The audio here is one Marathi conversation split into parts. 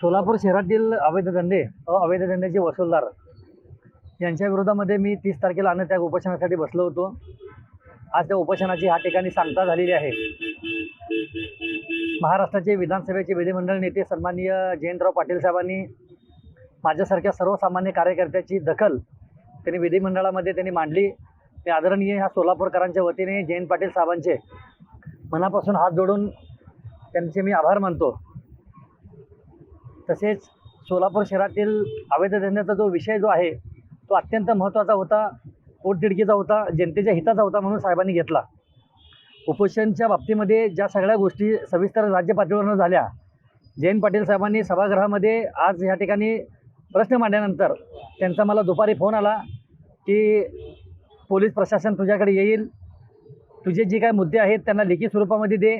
सोलापूर शहरातील अवैध धंद्याचे वसूलदार यांच्या विरोधामध्ये मी 30 तारखेला अन्नत्याग उपोषणासाठी बसलो होतो। आज त्या उपोषणाची ह्या ठिकाणी सांगता झालेली आहे। महाराष्ट्राचे विधानसभेचे विधिमंडळ नेते सन्माननीय जयंतराव पाटील साहेबांनी माझ्यासारख्या सर्वसामान्य कार्यकर्त्याची दखल त्यांनी विधिमंडळामध्ये त्यांनी मांडली। ते आदरणीय ह्या सोलापूरकरांच्या वतीने जयंत पाटील साहेबांचे मनापासून हात जोडून त्यांचे मी आभार मानतो। तसेच सोलापूर शहरातील अवैध धंद्याचा जो विषय जो आहे तो अत्यंत महत्त्वाचा होता, पोटतिडकीचा होता, जनतेच्या हिताचा होता म्हणून साहेबांनी घेतला। उपोषणच्या बाबतीमध्ये ज्या सगळ्या गोष्टी सविस्तर राज्य पातळीवर झाल्या, जयंत पाटील साहेबांनी सभागृहामध्ये आज या ठिकाणी प्रश्न मांडल्यानंतर त्यांचा मला दुपारी फोन आला की पोलीस प्रशासन तुझ्याकडे येईल, तुझे जे काही मुद्दे आहेत त्यांना लेखी स्वरूपामध्ये दे,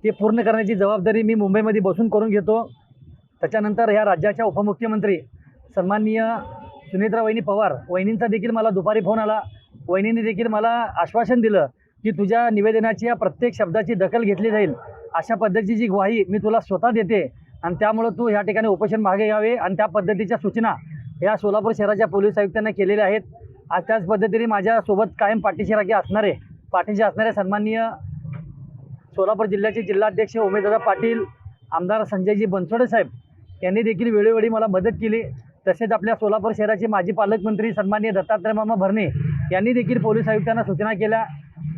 ते पूर्ण करण्याची जबाबदारी मी मुंबईमध्ये बसून करून घेतो। त्याच्यानंतर ह्या राज्याच्या उपमुख्यमंत्री सन्माननीय सुनेत्रा वहिनी पवार वहिनींचा देखील मला दुपारी फोन आला। वहिनींनी देखील मला आश्वासन दिलं की तुझ्या निवेदनाची प्रत्येक शब्दाची दखल घेतली जाईल, अशा पद्धतीची ग्वाही मी तुला स्वतः देते आणि त्यामुळे तू ह्या ठिकाणी उपोषण मागे घ्यावे आणि त्या पद्धतीच्या सूचना ह्या सोलापूर शहराच्या पोलीस आयुक्तांना केलेल्या आहेत। आज त्याच पद्धतीने माझ्यासोबत कायम पाठीशी असणारे सन्माननीय सोलापूर जिल्ह्याचे जिल्हाध्यक्ष उमेशदादा पाटील, आमदार संजयजी बनसोडे साहेब यांनी देखील वेळोवेळी मला मदत केली। तसेच आपल्या सोलापूर शहराचे माजी पालकमंत्री सन्माननीय दत्तात्रय मामा भरणे यांनी देखील पोलीस आयुक्तांना सूचना केल्या,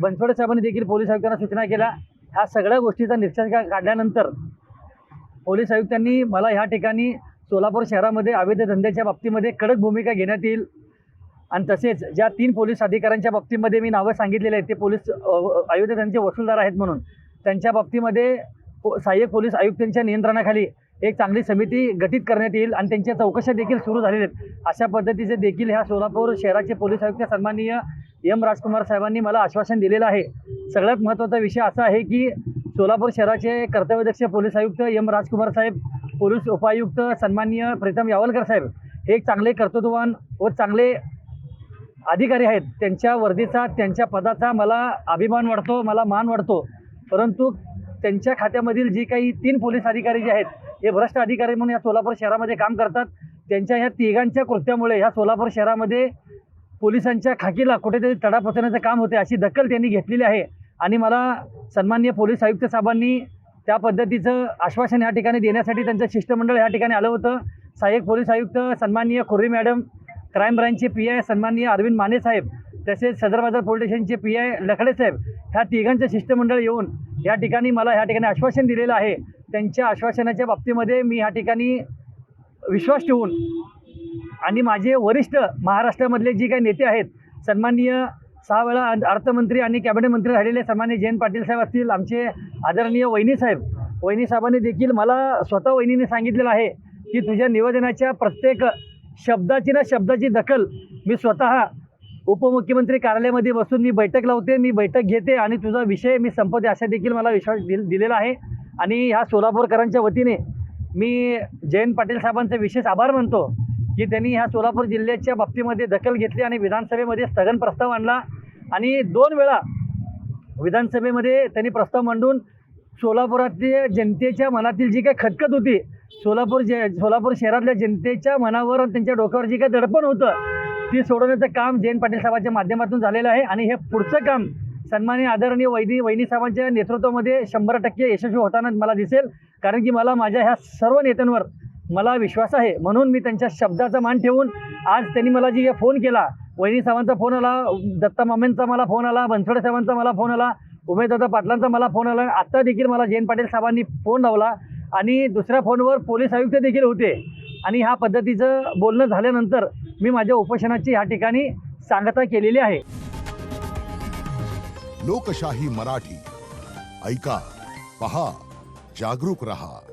बनसोडे साहेबांनी देखील पोलीस आयुक्तांना सूचना केल्या। ह्या सगळ्या गोष्टीचा निश्चय काढल्यानंतर पोलीस आयुक्तांनी मला ह्या ठिकाणी सोलापूर शहरामध्ये अवैध धंद्याच्या बाबतीमध्ये कडक भूमिका घेण्यात येईल आणि तसेच ज्या 3 पोलीस अधिकाऱ्यांच्या बाबतीमध्ये मी नावं सांगितलेले आहेत ते पोलीस अवैध धंद्याचे वसूलदार आहेत म्हणून, त्यांच्या बाबतीमध्ये सहाय्यक पोलीस आयुक्तांच्या नियंत्रणाखाली एक चांगली समिती गठीत करण्यात येईल आणि त्यांच्या चौकशा देखील सुरू झालेल्या आहेत। अशा पद्धतीचे देखील ह्या सोलापूर शहराचे पोलीस आयुक्त सन्माननीय एम राजकुमार साहेबांनी मला आश्वासन दिलेलं आहे। सगळ्यात महत्त्वाचा विषय असा आहे की सोलापूर शहराचे कर्तव्यदक्ष पोलीस आयुक्त एम राजकुमार साहेब, पोलीस उपायुक्त सन्माननीय प्रीतम यावलकर साहेब हे एक चांगले कर्तृत्ववान व चांगले अधिकारी आहेत। त्यांच्या वर्दीचा, त्यांच्या पदाचा मला अभिमान वाटतो, मला मान वाटतो। परंतु त्यांच्या खात्यामधील जी काही 3 पोलीस अधिकारी जे आहेत हे भ्रष्ट अधिकारी म्हणून या सोलापूर शहरामध्ये काम करतात। त्यांच्या ह्या तिघांच्या कृत्यामुळे ह्या सोलापूर शहरामध्ये पोलिसांच्या खाकीला कुठेतरी तडा पोचण्याचं काम होते, अशी दखल त्यांनी घेतलेली आहे आणि मला सन्माननीय पोलीस आयुक्त साहेबांनी त्या पद्धतीचं आश्वासन या ठिकाणी देण्यासाठी त्यांचं शिष्टमंडळ या ठिकाणी आलं होतं। सहाय्यक पोलीस आयुक्त सन्माननीय खुर्री मॅडम, क्राईम ब्रांचचे PI सन्माननीय अरविंद माने साहेब, तसेच सदर बाजार पोलीस स्टेशनचे PI लखडे साहेब, ह्या तिघांचं शिष्टमंडळ येऊन या ठिकाणी मला ह्या ठिकाणी आश्वासन दिलेलं आहे। त्यांच्या आश्वासनाच्या बाबतीमध्ये मी ह्या ठिकाणी विश्वास ठेवून आणि माझे वरिष्ठ महाराष्ट्रामधले जे काही नेते आहेत, सन्माननीय 6 वेळा अर्थमंत्री आणि कॅबिनेट मंत्री राहिलेले सन्माननीय जयंत पाटील साहेब असतील, आमचे आदरणीय वहिनी साहेबांनी देखील मला स्वतः वहिनीने सांगितलेलं आहे की तुझ्या निवेदनाच्या प्रत्येक शब्दाची दखल मी स्वतः उपमुख्यमंत्री कार्यालयामध्ये बसून मी बैठक लावते, मी बैठक घेते आणि तुझा विषय मी संपवते, असा देखील मला विश्वास दिलेला आहे। आणि ह्या सोलापूरकरांच्या वतीने मी जयंत पाटील साहेबांचे विशेष आभार मानतो की त्यांनी ह्या सोलापूर जिल्ह्याच्या बाबतीमध्ये दखल घेतली आणि विधानसभेमध्ये स्थगन प्रस्ताव आणला आणि 2 वेळा विधानसभेमध्ये त्यांनी प्रस्ताव मांडून सोलापुरातल्या जनतेच्या मनातील जी काही खटखट होती, सोलापूर शहरातल्या जनतेच्या मनावर आणि त्यांच्या डोक्यावर जी काही दडपण होतं ती सोडवण्याचं काम जयंत पाटील साहेबांच्या माध्यमातून झालेलं आहे आणि हे पुढचं काम सन्माननीय आदरणीय वहिनी साहेबांच्या नेतृत्वामध्ये 100% यशस्वी होताना मला दिसेल। कारण की मला माझ्या ह्या सर्व नेत्यांवर मला विश्वास आहे, म्हणून मी त्यांच्या शब्दाचा मान ठेवून आज त्यांनी मला जी फोन केला, वहिनी साहेबांचा फोन आला, दत्ता मामेंचा मला फोन आला, बनसोडे साहेबांचा मला फोन आला, उमेशदादा पाटलांचा मला फोन आला, आत्ता देखील मला जयंत पाटील साहेबांनी फोन लावला आणि दुसऱ्या फोनवर पोलीस आयुक्त देखील होते आणि ह्या पद्धतीचं बोलणं झाल्यानंतर मी माझ्या उपोषणाची ह्या ठिकाणी सांगता केलेली आहे। लोकशाही मराठी ऐका, पहा, जागरूक रहा।